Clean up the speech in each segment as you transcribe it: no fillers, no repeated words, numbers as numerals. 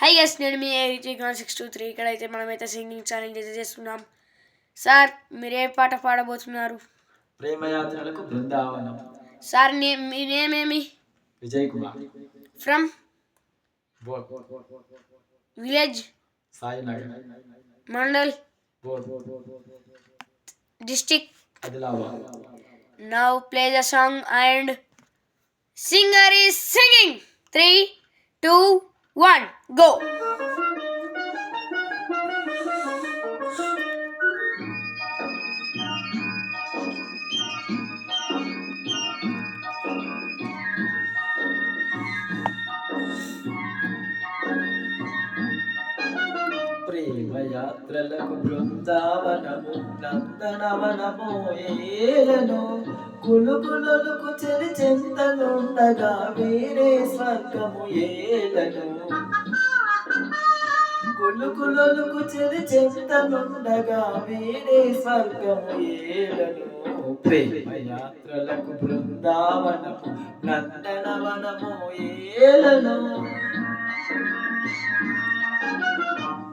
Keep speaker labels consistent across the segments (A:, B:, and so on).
A: Hi guys, నేను మీ 83163. ఇక్కడైతే మనమైతే సింగింగ్ ఛాలెంజ్ అయితే చేస్తున్నాం. సార్, మీరే పాట పాడబోతున్నారు?
B: ప్రేమయాత్రలకు బృందావనం.
A: సార్, మీ నేమ్ ఏమి?
B: Vijay Kumar.
A: From village?
B: Sainagar.
A: Mandal? District?
B: Adilabad.
A: Now play the song and singer is singing. 3, 2, 1, go.
B: ప్రేమయాత్రలకు బృందావనము నందనవనము ఏలను కులుకులకు చెరి చెంతనుండగా వేరే స్వర్గము ఏలను కులుకులకు చెరి చెంతనుండగా వేరే స్వర్గము ఏలను ప్రేమయాత్రలకు బృందావనము నందనవనము ఏలను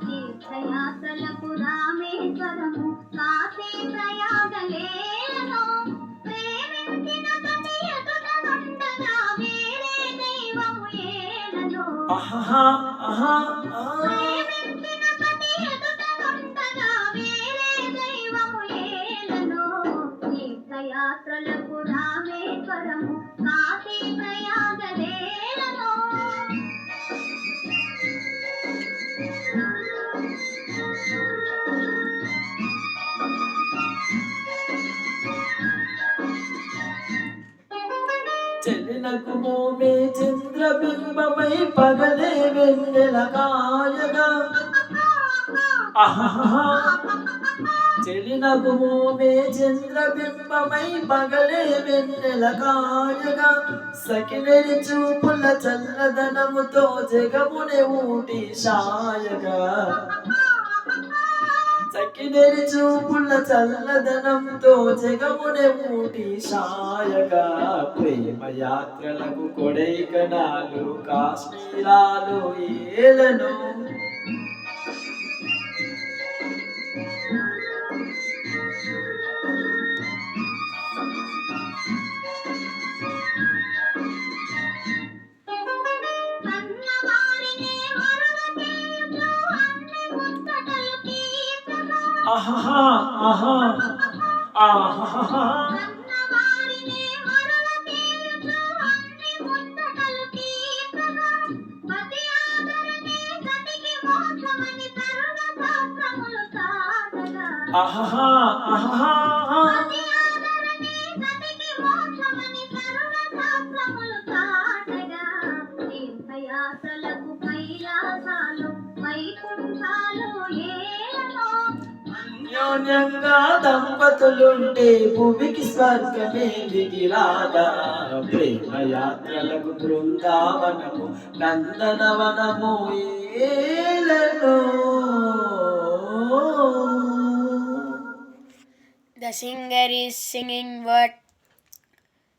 C: తీర్థయాత్రలకు రామేశ్వరము కాశీ ప్రయాగలేలను ప్రేమించిన ప్రతి ఎదుట ఉండగా వేరే దైవము ఏలను ప్రేమించిన ప్రతి ఎదుట ఉండగా వేరే దైవము ఏలను తీర్థయాత్రలకు రామేశ్వరము కాశీ ప్రయాగలేలను
B: చెలినకు మోమే చంద్రబింబమై పగలే వెన్నెల కాయగా చెలినకు మోమే చంద్రబింబమై పగలే వెన్నెల కాయగా సకినెరి చూపుల చల్లదనముతో జగమునే ఊటి సాయగా సకినెరి చూపుల చల్లదనంతో జగమునే ఊటి సాయగా ప్రేమయాత్రలకు కొడైకనాలు కాశ్మీరాలు ఏలను ఆహా ఆహా ఆహా ఆహా ఆహా
C: తీర్థయాత్రలకు కైలాసాలు వైకుంఠాలు ఏలను
B: అన్యోన్యంగా దంపతులుంటే భూమికి స్వర్గమే దిగిరాదా ప్రేమయాత్రలకు బృందావనము నందనవనము ఏలను.
A: The singer is singing what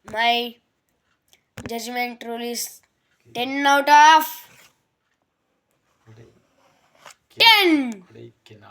A: my judgment rule is 10 out of 10.